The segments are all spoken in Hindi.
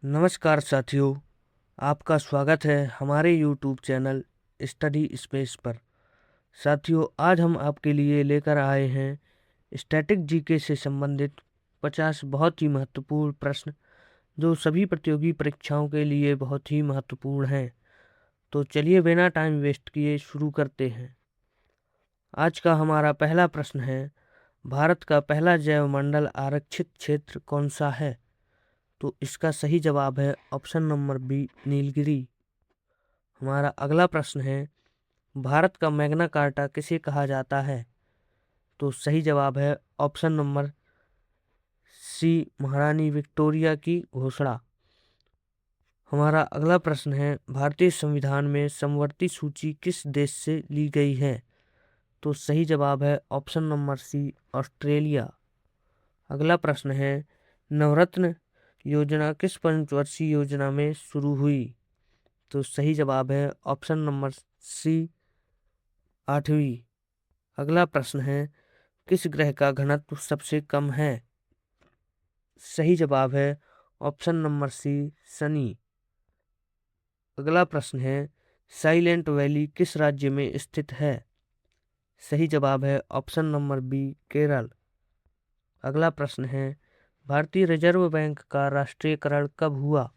नमस्कार साथियों, आपका स्वागत है हमारे YouTube चैनल स्टडी स्पेस पर। साथियों, आज हम आपके लिए लेकर आए हैं स्टैटिक जीके से संबंधित 50 बहुत ही महत्वपूर्ण प्रश्न जो सभी प्रतियोगी परीक्षाओं के लिए बहुत ही महत्वपूर्ण हैं। तो चलिए बिना टाइम वेस्ट किए शुरू करते हैं। आज का हमारा पहला प्रश्न है, भारत का पहला जैवमंडल आरक्षित क्षेत्र कौन सा है? तो इसका सही जवाब है ऑप्शन नंबर बी, नीलगिरी। हमारा अगला प्रश्न है, भारत का मैग्ना कार्टा किसे कहा जाता है? तो सही जवाब है ऑप्शन नंबर सी, महारानी विक्टोरिया की घोषणा। हमारा अगला प्रश्न है, भारतीय संविधान में समवर्ती सूची किस देश से ली गई है? तो सही जवाब है ऑप्शन नंबर सी, ऑस्ट्रेलिया। अगला प्रश्न है, नवरत्न योजना किस पंचवर्षीय योजना में शुरू हुई? तो सही जवाब है ऑप्शन नंबर सी, 8वीं। अगला प्रश्न है, किस ग्रह का घनत्व सबसे कम है? सही जवाब है ऑप्शन नंबर सी, शनि। अगला प्रश्न है, साइलेंट वैली किस राज्य में स्थित है? सही जवाब है ऑप्शन नंबर बी, केरल। अगला प्रश्न है, भारतीय रिजर्व बैंक का राष्ट्रीयकरण कब हुआ?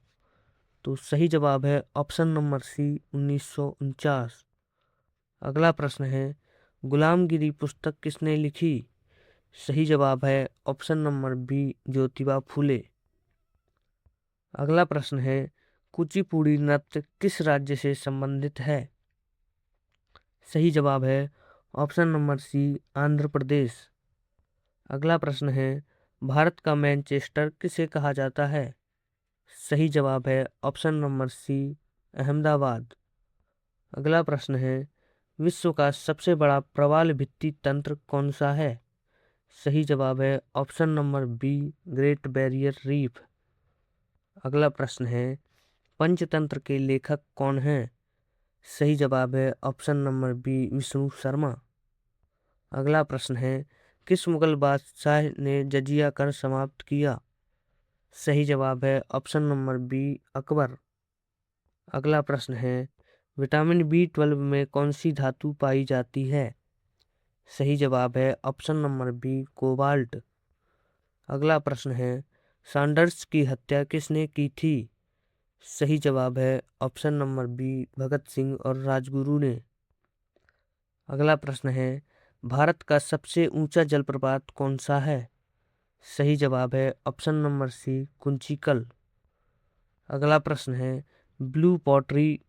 तो सही जवाब है ऑप्शन नंबर सी, 1949। अगला प्रश्न है, गुलामगिरी पुस्तक किसने लिखी? सही जवाब है option number B, Jyotiba Phule. अगला प्रश्न है, कुचिपुड़ी नृत्य किस राज्य से संबंधित है? सही जवाब है ऑप्शन नंबर सी, आंध्र प्रदेश। अगला प्रश्न है, भारत का मैनचेस्टर किसे कहा जाता है? सही जवाब है ऑप्शन नंबर सी, अहमदाबाद। अगला प्रश्न है, विश्व का सबसे बड़ा प्रवाल भित्ति तंत्र कौन सा है? सही जवाब है option number B, great barrier reef. अगला प्रश्न है, पंचतंत्र के लेखक कौन हैं? सही जवाब है option number B, Vishnu Sharma. अगला प्रश्न है, किस मुगल बादशाह ने जजिया कर समाप्त किया? सही जवाब है ऑप्शन नंबर बी, अकबर। अगला प्रश्न है, विटामिन B12 में कौन सी धातु पाई जाती है? सही जवाब है ऑप्शन नंबर बी, कोबाल्ट। अगला प्रश्न है, सैंडर्स की हत्या किसने की थी? सही जवाब है option number B, Bhagat Singh और राजगुरु ने। अगला प्रश्न है, भारत का सबसे ऊंचा जलप्रपात कौन सा है? सही जवाब है ऑप्शन नंबर सी, कुंचिकल। अगला प्रश्न है, ब्लू पॉटरी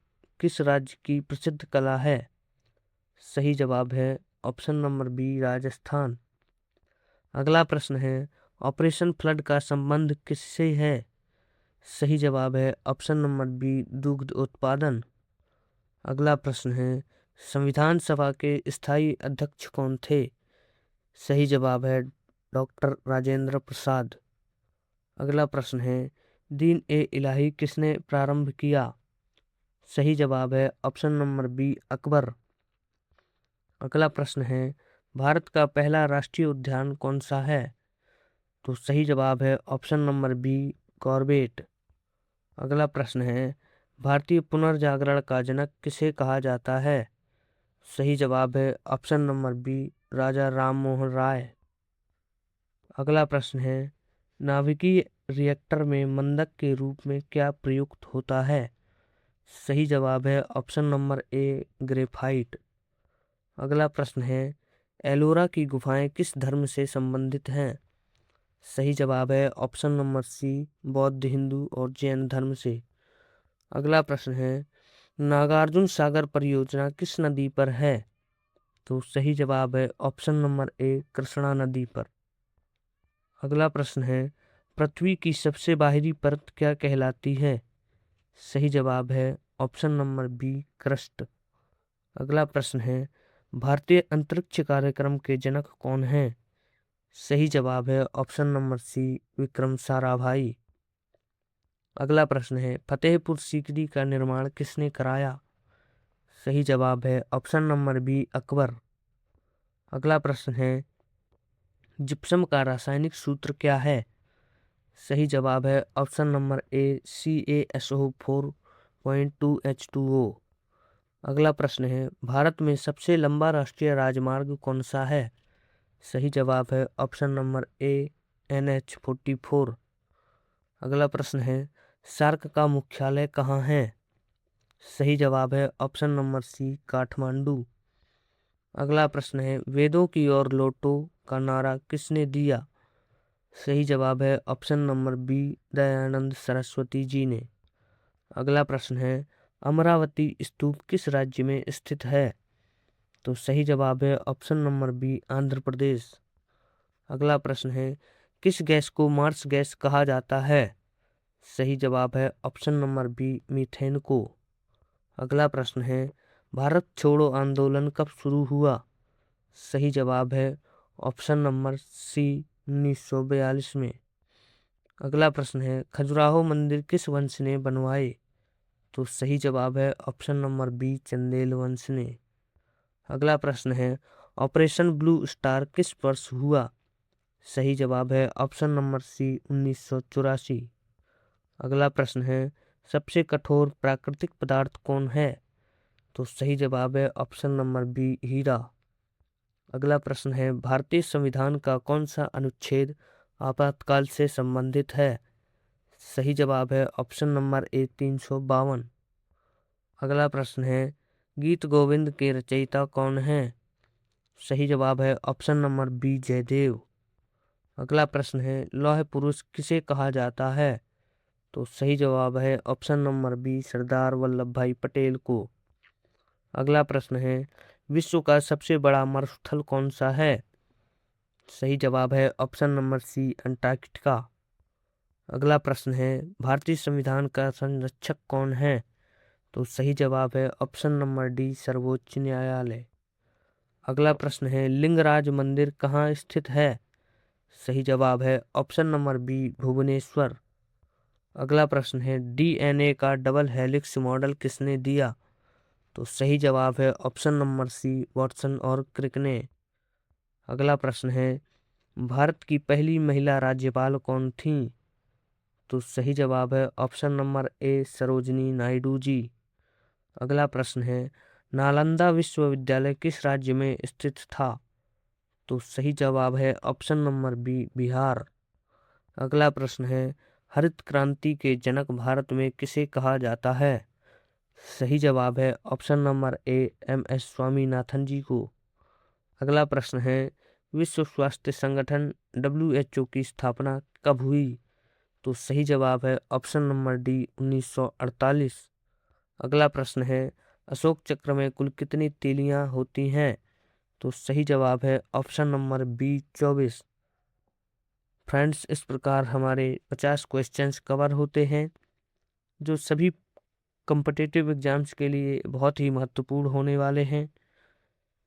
किस राज्य की प्रसिद्ध कला है? सही जवाब है ऑप्शन नंबर बी, राजस्थान। अगला प्रश्न है, ऑपरेशन फ्लड का संबंध किससे है? सही जवाब है ऑप्शन नंबर बी, दुग्ध उत्पादन। अगला प्रश्न है, संविधान सभा के स्थायी अध्यक्ष कौन थे? सही जवाब है डॉक्टर राजेंद्र प्रसाद। अगला प्रश्न है, दीन ए इलाही किसने प्रारंभ किया? सही जवाब है ऑप्शन नंबर बी, अकबर। अगला प्रश्न है, भारत का पहला राष्ट्रीय उद्यान कौन सा है? तो सही जवाब है ऑप्शन नंबर बी, कॉर्बेट। अगला प्रश्न है, भारतीय पुनर्जागरण का जनक किसे कहा जाता है? सही जवाब है ऑप्शन नंबर बी, राजा राम मोहन राय। अगला प्रश्न है, नाभिकीय रिएक्टर में मंदक के रूप में क्या प्रयुक्त होता है? सही जवाब है ऑप्शन नंबर ए, ग्रेफाइट। अगला प्रश्न है, एलोरा की गुफाएं किस धर्म से संबंधित हैं? सही जवाब है ऑप्शन नंबर सी, बौद्ध, हिंदू और जैन धर्म से। अगला प्रश्न है, नागार्जुन सागर परियोजना किस नदी पर है? तो सही जवाब है ऑप्शन नंबर ए, कृष्णा नदी पर। अगला प्रश्न है, पृथ्वी की सबसे बाहरी परत क्या कहलाती है? सही जवाब है ऑप्शन नंबर बी, क्रस्ट। अगला प्रश्न है, भारतीय अंतरिक्ष कार्यक्रम के जनक कौन हैं? सही जवाब है option number C, Vikram Sarabhai. अगला प्रश्न है, फतेहपुर सीकरी का निर्माण किसने कराया? सही जवाब है ऑप्शन नंबर बी, अकबर। अगला प्रश्न है, जिप्सम का रासायनिक सूत्र क्या है? सही जवाब है ऑप्शन नंबर ए CaSO4.2H2O। अगला प्रश्न है, भारत में सबसे लंबा राष्ट्रीय राजमार्ग कौन सा है? सही जवाब है ऑप्शन नंबर ए NH44। अगला प्रश्न है, सार्क का मुख्यालय कहाँ है? सही जवाब है ऑप्शन नंबर सी काठमांडू। अगला प्रश्न है, वेदों की ओर लौटो का नारा किसने दिया? सही जवाब है option number B Dayanand Saraswati ji ने। अगला प्रश्न है, अमरावती स्तूप किस राज्य में स्थित है? तो सही जवाब है option number B Andhra Pradesh. अगला प्रश्न है, किस गैस को मार्स गैस कहा जाता है? सही जवाब है ऑप्शन नंबर बी मीथेन को। अगला प्रश्न है, भारत छोड़ो आंदोलन कब शुरू हुआ? सही जवाब है ऑप्शन नंबर सी 1942 में। अगला प्रश्न है, खजुराहो मंदिर किस वंश ने बनवाए? तो सही जवाब है ऑप्शन नंबर बी चंदेल वंश ने। अगला प्रश्न है, ऑपरेशन ब्लू स्टार किस वर्ष हुआ? सही जवाब है ऑप्शन नंबर सी 1984। अगला प्रश्न है, सबसे कठोर प्राकृतिक पदार्थ कौन है? तो सही जवाब है ऑप्शन नंबर बी हीरा। अगला प्रश्न है, भारतीय संविधान का कौन सा अनुच्छेद आपातकाल से संबंधित है? सही जवाब है ऑप्शन नंबर ए 352। अगला प्रश्न है, गीत गोविंद के रचयिता कौन है? सही जवाब है ऑप्शन नंबर बी जयदेव। अगला प्रश्न है, लौह पुरुष किसे कहा जाता है? तो सही जवाब है option number B Sardar Vallabh भाई पटेल को। अगला प्रश्न है, विश्व का सबसे बड़ा मरुस्थल कौन सा है? सही जवाब है ऑप्शन नंबर सी अंटार्कटिका। अगला प्रश्न है, भारतीय संविधान का संरक्षक कौन है? तो सही जवाब है ऑप्शन नंबर डी सर्वोच्च न्यायालय। अगला प्रश्न है, लिंगराज मंदिर कहाँ स्थित है? सही जवाब है ऑप्शन नंबर बी भुवनेश्वर। अगला प्रश्न है, DNA का डबल हेलिक्स मॉडल किसने दिया? तो सही जवाब है ऑप्शन नंबर सी वॉटसन और क्रिक ने। अगला प्रश्न है, भारत की पहली महिला राज्यपाल कौन थी? तो सही जवाब है option number A Sarojini Naidu ji. अगला प्रश्न है, नालंदा विश्वविद्यालय किस राज्य में स्थित था? तो सही जवाब है ऑप्शन नंबर बी बिहार। अगला प्रश्न है, हरित क्रांति के जनक भारत में किसे कहा जाता है? सही जवाब है option number A MS Swaminathan ji को। अगला प्रश्न है, विश्व स्वास्थ्य संगठन WHO की स्थापना कब हुई? तो सही जवाब है ऑप्शन नंबर डी 1948। अगला प्रश्न है, अशोक चक्र में कुल कितनी तीलियां होती हैं? तो सही जवाब है ऑप्शन नंबर बी 24। फ्रेंड्स, इस प्रकार हमारे 50 क्वेश्चंस कवर होते हैं जो सभी कॉम्पिटिटिव एग्जाम्स के लिए बहुत ही महत्वपूर्ण होने वाले हैं।